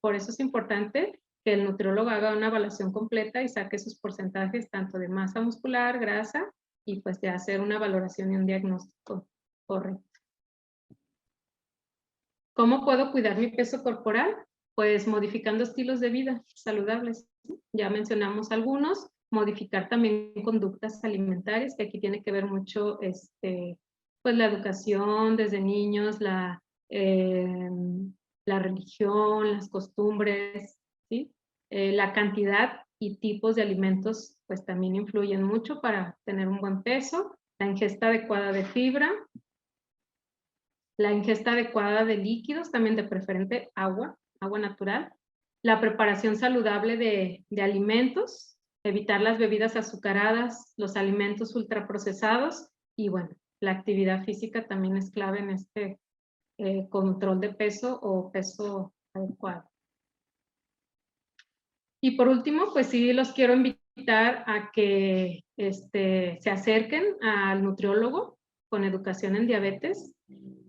Por eso es importante que el nutriólogo haga una evaluación completa y saque sus porcentajes tanto de masa muscular, grasa, y pues de hacer una valoración y un diagnóstico correcto. ¿Cómo puedo cuidar mi peso corporal? Pues modificando estilos de vida saludables. Ya mencionamos algunos. Modificar también conductas alimentarias, que aquí tiene que ver mucho pues la educación desde niños, la religión, las costumbres, ¿sí? La cantidad y tipos de alimentos pues también influyen mucho para tener un buen peso. La ingesta adecuada de fibra, la ingesta adecuada de líquidos, también de preferente agua natural, la preparación saludable de alimentos, evitar las bebidas azucaradas, los alimentos ultraprocesados y bueno, la actividad física también es clave en este control de peso o peso adecuado. Y por último, pues sí los quiero invitar a que se acerquen al nutriólogo con educación en diabetes.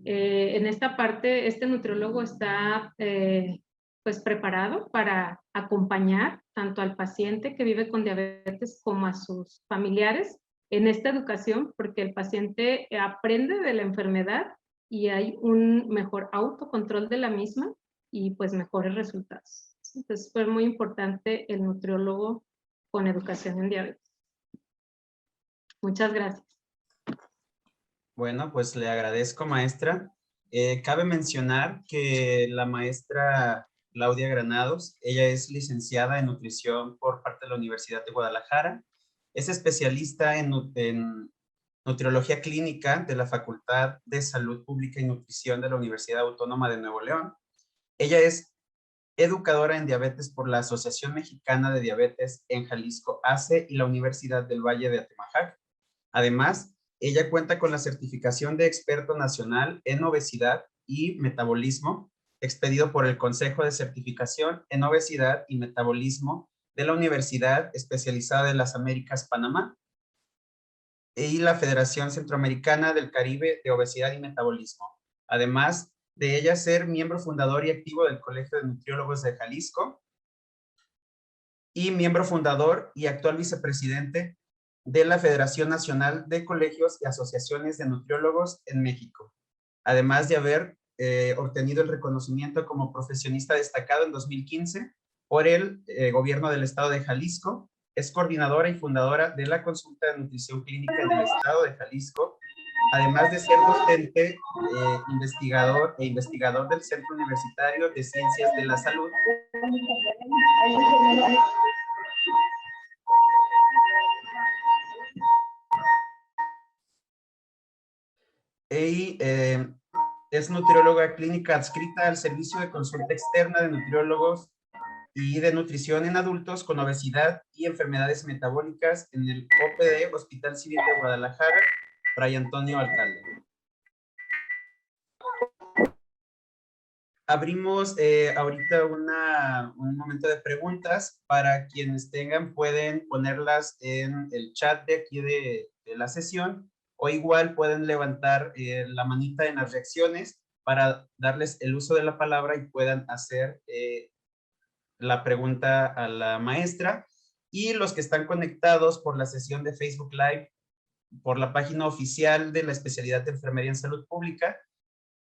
En esta parte, este nutriólogo está pues preparado para acompañar tanto al paciente que vive con diabetes como a sus familiares en esta educación, porque el paciente aprende de la enfermedad y hay un mejor autocontrol de la misma y pues mejores resultados. Entonces fue muy importante el nutriólogo con educación en diabetes. Muchas gracias. Bueno, pues le agradezco, maestra. Cabe mencionar que la maestra Claudia Granados, ella es licenciada en nutrición por parte de la Universidad de Guadalajara, es especialista en nutriología clínica de la Facultad de Salud Pública y Nutrición de la Universidad Autónoma de Nuevo León. Ella es educadora en diabetes por la Asociación Mexicana de Diabetes en Jalisco, ACE, y la Universidad del Valle de Atemajac. Además, ella cuenta con la certificación de experto nacional en obesidad y metabolismo, expedido por el Consejo de Certificación en Obesidad y Metabolismo de la Universidad Especializada de las Américas, Panamá, y la Federación Centroamericana del Caribe de Obesidad y Metabolismo. Además de ella ser miembro fundador y activo del Colegio de Nutriólogos de Jalisco y miembro fundador y actual vicepresidente de la Federación Nacional de Colegios y Asociaciones de Nutriólogos en México, además de haber obtenido el reconocimiento como profesionista destacado en 2015 por el gobierno del estado de Jalisco. Es coordinadora y fundadora de la Consulta de Nutrición Clínica en el estado de Jalisco, además de ser docente, investigador e investigador del Centro Universitario de Ciencias de la Salud. Y es nutrióloga clínica adscrita al Servicio de Consulta Externa de Nutriólogos y de Nutrición en Adultos con Obesidad y Enfermedades Metabólicas en el OPD Hospital Civil de Guadalajara, Fray Antonio Alcalde. Abrimos ahorita un momento de preguntas. Para quienes tengan, pueden ponerlas en el chat de aquí de la sesión, o igual pueden levantar la manita en las reacciones para darles el uso de la palabra y puedan hacer la pregunta a la maestra. Y los que están conectados por la sesión de Facebook Live, por la página oficial de la especialidad de Enfermería en Salud Pública,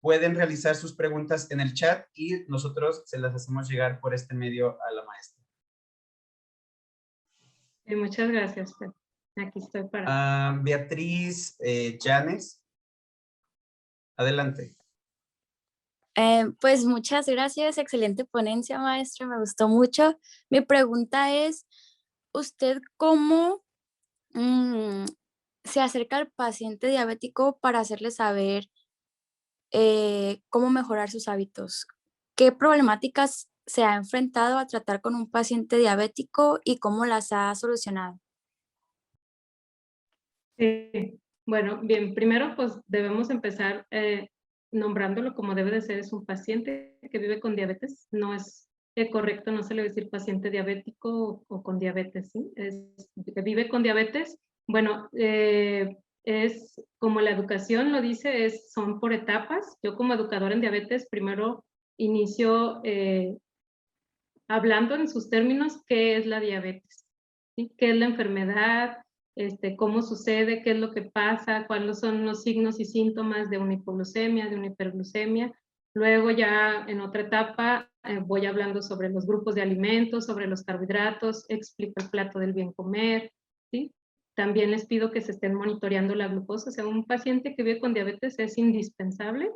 pueden realizar sus preguntas en el chat y nosotros se las hacemos llegar por este medio a la maestra. Muchas gracias, Pedro. Aquí estoy para... Beatriz Llanes Adelante. Pues muchas gracias, excelente ponencia, maestra, me gustó mucho. Mi pregunta es, ¿usted cómo se acerca al paciente diabético para hacerle saber cómo mejorar sus hábitos? ¿Qué problemáticas se ha enfrentado a tratar con un paciente diabético y cómo las ha solucionado? Bueno, bien, primero pues debemos empezar nombrándolo como debe de ser, es un paciente que vive con diabetes, no es correcto, no se le debe decir paciente diabético o con diabetes, ¿sí? Es que vive con diabetes. Bueno, es como la educación lo dice, son por etapas. Yo como educadora en diabetes primero inicio hablando en sus términos qué es la diabetes, ¿sí? ¿Qué es la enfermedad? Cómo sucede, qué es lo que pasa, cuáles son los signos y síntomas de una hipoglucemia, de una hiperglucemia. Luego ya en otra etapa voy hablando sobre los grupos de alimentos, sobre los carbohidratos, explico el plato del bien comer, ¿sí? También les pido que se estén monitoreando la glucosa. O sea, un paciente que vive con diabetes es indispensable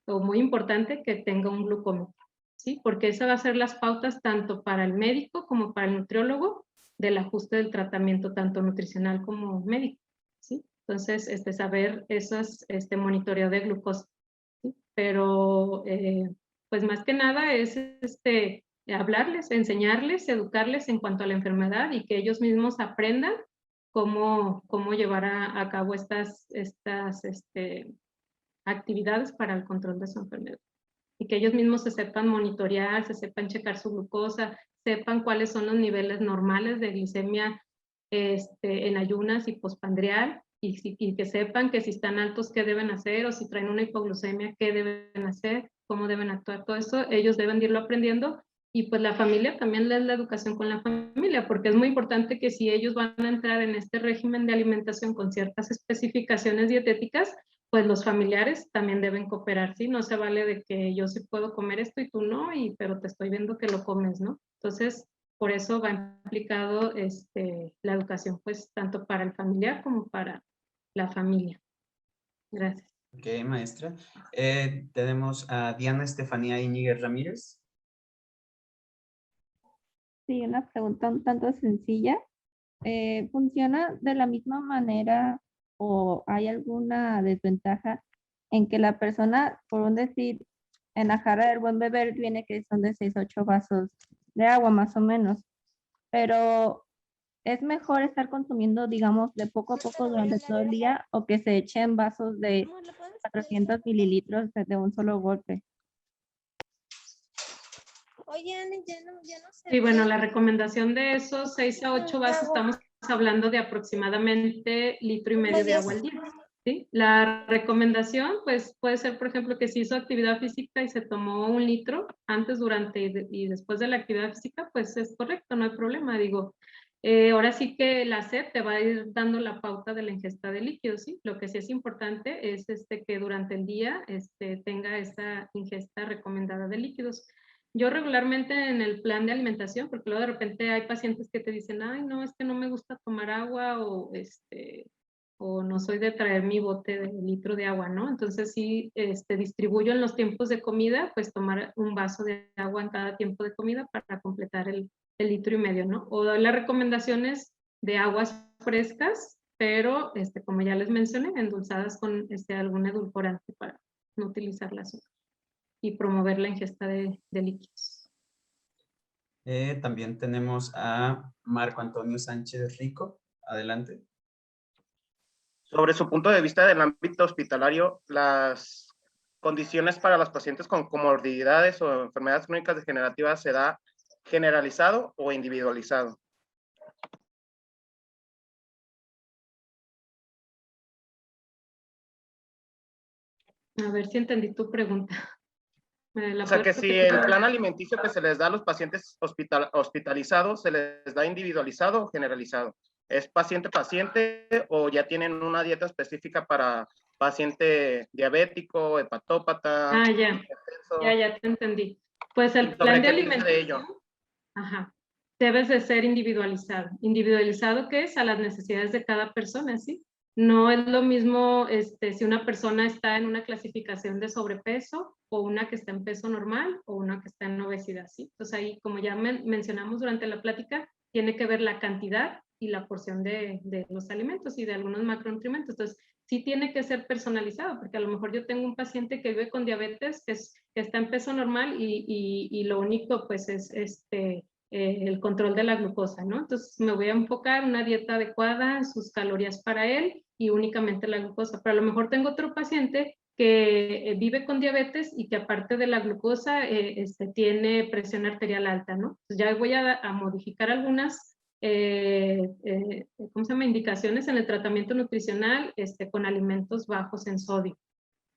o muy importante que tenga un glucómetro, ¿sí? Porque esa va a ser las pautas tanto para el médico como para el nutriólogo del ajuste del tratamiento, tanto nutricional como médico, ¿sí? Entonces, saber esos, monitoreo de glucosa, ¿sí? Pero, pues más que nada es, hablarles, enseñarles, educarles en cuanto a la enfermedad y que ellos mismos aprendan cómo llevar a cabo estas actividades para el control de su enfermedad. Y que ellos mismos se sepan monitorear, se sepan checar su glucosa, sepan cuáles son los niveles normales de glicemia en ayunas y postpandrial, y que sepan que si están altos, qué deben hacer, o si traen una hipoglucemia, qué deben hacer, cómo deben actuar, todo eso, ellos deben irlo aprendiendo. Y pues la familia también les la educación con la familia, porque es muy importante que si ellos van a entrar en este régimen de alimentación con ciertas especificaciones dietéticas, pues los familiares también deben cooperar, ¿sí? No se vale de que yo sí puedo comer esto y tú no, pero te estoy viendo que lo comes, ¿no? Entonces, por eso va implicado la educación, pues, tanto para el familiar como para la familia. Gracias. Ok, maestra. Tenemos a Diana Estefanía Íñiguez Ramírez. Sí, una pregunta un tanto sencilla. ¿Funciona de la misma manera o hay alguna desventaja en que la persona, por un decir, en la jarra del buen beber viene que son de 6 a 8 vasos de agua más o menos, pero es mejor estar consumiendo, digamos, de poco a poco durante todo el día o que se echen vasos de 400 mililitros de un solo golpe? Oye, Ani, ya no sé. Sí, bueno, la recomendación de esos 6 a 8 vasos, estamos hablando de aproximadamente 1,5 litros de agua al día, ¿sí? La recomendación, pues, puede ser, por ejemplo, que si hizo actividad física y se tomó 1 litro antes, durante y después de la actividad física, pues es correcto, no hay problema. Digo, ahora sí que la sed te va a ir dando la pauta de la ingesta de líquidos, ¿sí? Lo que sí es importante es que durante el día tenga esa ingesta recomendada de líquidos. Yo regularmente en el plan de alimentación, porque luego de repente hay pacientes que te dicen, ay, no, es que no me gusta tomar agua, o no soy de traer mi bote de litro de agua, ¿no? Entonces sí, distribuyo en los tiempos de comida, pues tomar un vaso de agua en cada tiempo de comida para completar el 1,5 litros, ¿no? O doy las recomendaciones de aguas frescas, pero como ya les mencioné, endulzadas con algún edulcorante para no utilizar la azúcar y promover la ingesta de líquidos. También tenemos a Marco Antonio Sánchez Rico. Adelante. Sobre su punto de vista del ámbito hospitalario, las condiciones para los pacientes con comorbilidades o enfermedades crónicas degenerativas, ¿se da generalizado o individualizado? A ver si entendí tu pregunta. O sea, que si el plan alimenticio que se les da a los pacientes hospitalizados, ¿se les da individualizado o generalizado? ¿Es paciente o ya tienen una dieta específica para paciente diabético, hepatópata? Ah, ya te entendí. Pues el plan de alimentación, ajá, debes de ser individualizado. ¿Individualizado qué es? A las necesidades de cada persona, ¿sí? No es lo mismo si una persona está en una clasificación de sobrepeso o una que está en peso normal o una que está en obesidad, ¿sí? Entonces ahí, como ya mencionamos durante la plática, tiene que ver la cantidad y la porción de los alimentos y de algunos macronutrientes. Entonces, sí tiene que ser personalizado, porque a lo mejor yo tengo un paciente que vive con diabetes que está en peso normal y lo único pues es el control de la glucosa, ¿no? Entonces me voy a enfocar una dieta adecuada, sus calorías para él y únicamente la glucosa. Pero a lo mejor tengo otro paciente que vive con diabetes y que aparte de la glucosa tiene presión arterial alta, ¿no? Entonces ya voy a modificar algunas ¿cómo se llama? Indicaciones en el tratamiento nutricional con alimentos bajos en sodio.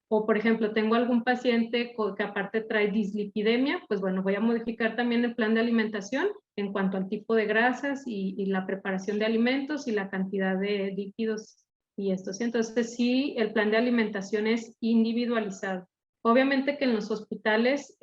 O, por ejemplo, tengo algún paciente que aparte trae dislipidemia, pues bueno, voy a modificar también el plan de alimentación en cuanto al tipo de grasas y la preparación de alimentos y la cantidad de líquidos y esto. Entonces, sí, el plan de alimentación es individualizado. Obviamente que en los hospitales,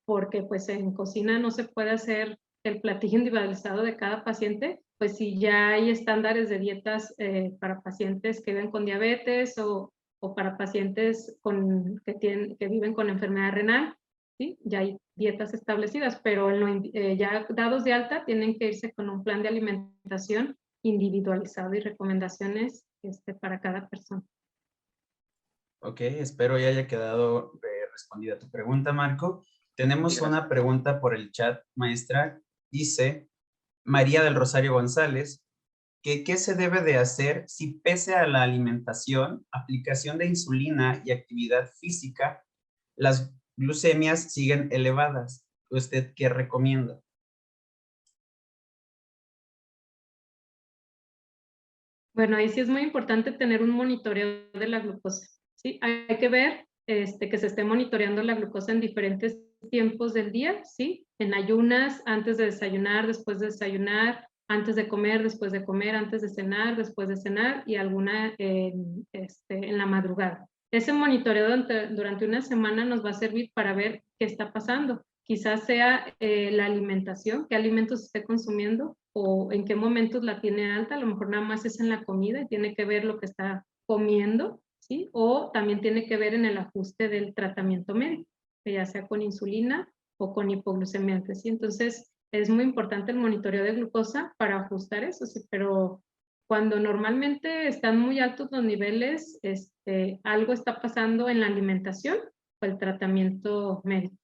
porque pues en cocina no se puede hacer el platillo individualizado de cada paciente, pues si ya hay estándares de dietas para pacientes que viven con diabetes o para pacientes que viven con enfermedad renal, ¿sí? Ya hay dietas establecidas, pero ya dados de alta tienen que irse con un plan de alimentación individualizado y recomendaciones para cada persona. Ok, espero ya haya quedado respondida tu pregunta, Marco. Tenemos una pregunta por el chat, maestra. Dice María del Rosario González, que qué se debe de hacer si pese a la alimentación, aplicación de insulina y actividad física, las glucemias siguen elevadas. ¿Usted qué recomienda? Bueno, ahí sí es muy importante tener un monitoreo de la glucosa, ¿sí? Hay que ver que se esté monitoreando la glucosa en diferentes tiempos del día, ¿sí? En ayunas, antes de desayunar, después de desayunar, antes de comer, después de comer, antes de cenar, después de cenar y alguna en la madrugada. Ese monitoreo durante una semana nos va a servir para ver qué está pasando. Quizás sea la alimentación, qué alimentos esté consumiendo o en qué momentos la tiene alta, a lo mejor nada más es en la comida y tiene que ver lo que está comiendo, ¿sí? O también tiene que ver en el ajuste del tratamiento médico, que ya sea con insulina o con hipoglucemia, ¿sí? Entonces, es muy importante el monitoreo de glucosa para ajustar eso, sí, pero cuando normalmente están muy altos los niveles, algo está pasando en la alimentación o el tratamiento médico.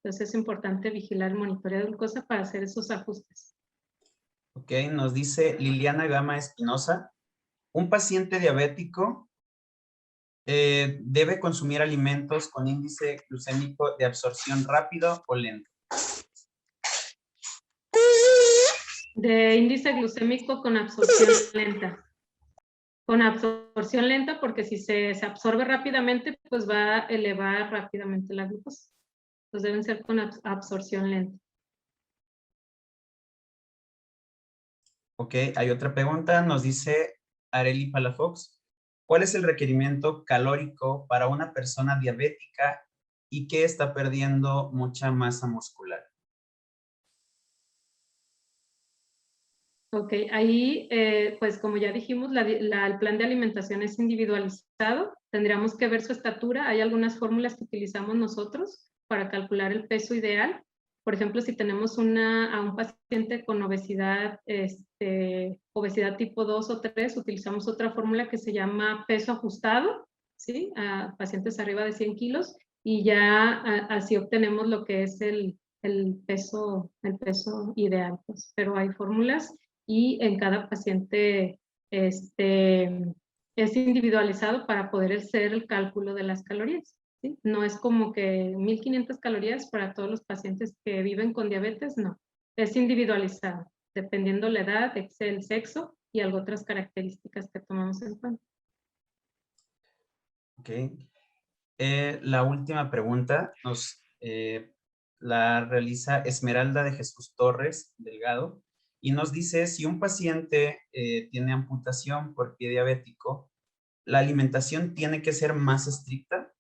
Entonces es importante vigilar el monitoreo de glucosa para hacer esos ajustes. Ok, nos dice Liliana Gama Espinosa, un paciente diabético debe consumir alimentos con índice glucémico de absorción rápido o lento. De índice glucémico con absorción lenta. Con absorción lenta porque si se absorbe rápidamente, pues va a elevar rápidamente la glucosa. Entonces deben ser con absorción lenta. Ok, hay otra pregunta, nos dice Areli Palafox, ¿cuál es el requerimiento calórico para una persona diabética y que está perdiendo mucha masa muscular? Ok, ahí pues como ya dijimos, el plan de alimentación es individualizado, tendríamos que ver su estatura, hay algunas fórmulas que utilizamos nosotros para calcular el peso ideal. Por ejemplo, si tenemos a un paciente con obesidad, obesidad tipo 2 o 3, utilizamos otra fórmula que se llama peso ajustado, ¿sí? A pacientes arriba de 100 kilos y ya así obtenemos lo que es el peso ideal, pues. Pero hay fórmulas y en cada paciente es individualizado para poder hacer el cálculo de las calorías, ¿sí? No es como que 1500 calorías para todos los pacientes que viven con diabetes, no. Es individualizado, dependiendo la edad, el sexo y algo otras características que tomamos en cuenta. Ok. La última pregunta la realiza Esmeralda de Jesús Torres Delgado y nos dice si un paciente tiene amputación por pie diabético, ¿la alimentación tiene que ser más estricta?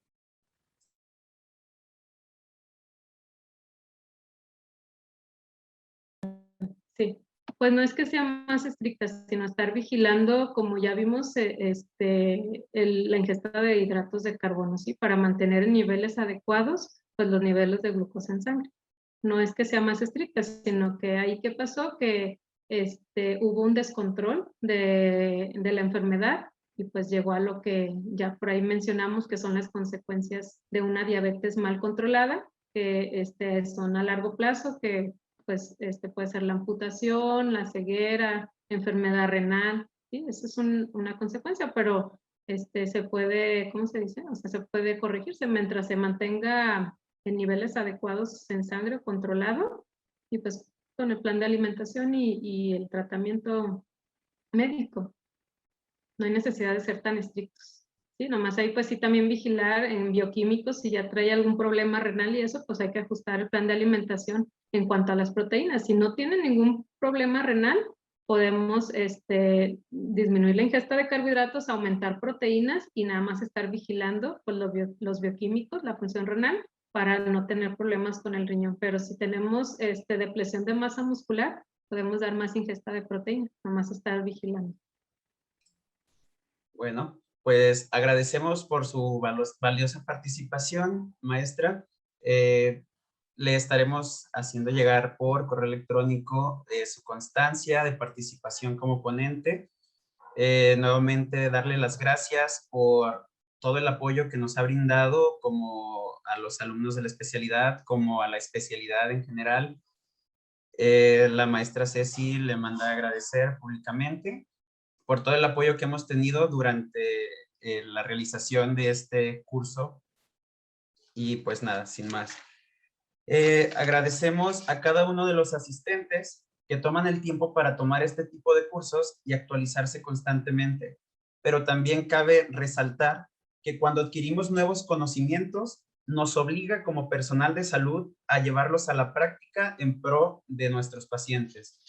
Sí, Pues no es que sea más estricta, sino estar vigilando, como ya vimos, la ingesta de hidratos de carbono, ¿sí? Para mantener en niveles adecuados, pues los niveles de glucosa en sangre. No es que sea más estricta, sino que ahí qué pasó, que hubo un descontrol de la enfermedad y pues llegó a lo que ya por ahí mencionamos, que son las consecuencias de una diabetes mal controlada, que son a largo plazo, que pues puede ser la amputación, la ceguera, enfermedad renal, ¿sí? Esa es una consecuencia, pero se puede, ¿cómo se dice? O sea, se puede corregirse mientras se mantenga en niveles adecuados en sangre controlado y pues con el plan de alimentación y el tratamiento médico. No hay necesidad de ser tan estrictos. Sí, nomás ahí pues sí también vigilar en bioquímicos si ya trae algún problema renal y eso, pues hay que ajustar el plan de alimentación en cuanto a las proteínas. Si no tiene ningún problema renal, podemos disminuir la ingesta de carbohidratos, aumentar proteínas y nada más estar vigilando pues, los bioquímicos, la función renal, para no tener problemas con el riñón. Pero si tenemos depresión de masa muscular, podemos dar más ingesta de proteínas, nada más estar vigilando. Bueno, pues agradecemos por su valiosa participación, maestra. Le estaremos haciendo llegar por correo electrónico su constancia de participación como ponente. Nuevamente darle las gracias por todo el apoyo que nos ha brindado como a los alumnos de la especialidad, como a la especialidad en general. La maestra Ceci le manda a agradecer públicamente por todo el apoyo que hemos tenido durante la realización de este curso. Y pues nada, sin más. Agradecemos a cada uno de los asistentes que toman el tiempo para tomar este tipo de cursos y actualizarse constantemente. Pero también cabe resaltar que cuando adquirimos nuevos conocimientos, nos obliga como personal de salud a llevarlos a la práctica en pro de nuestros pacientes.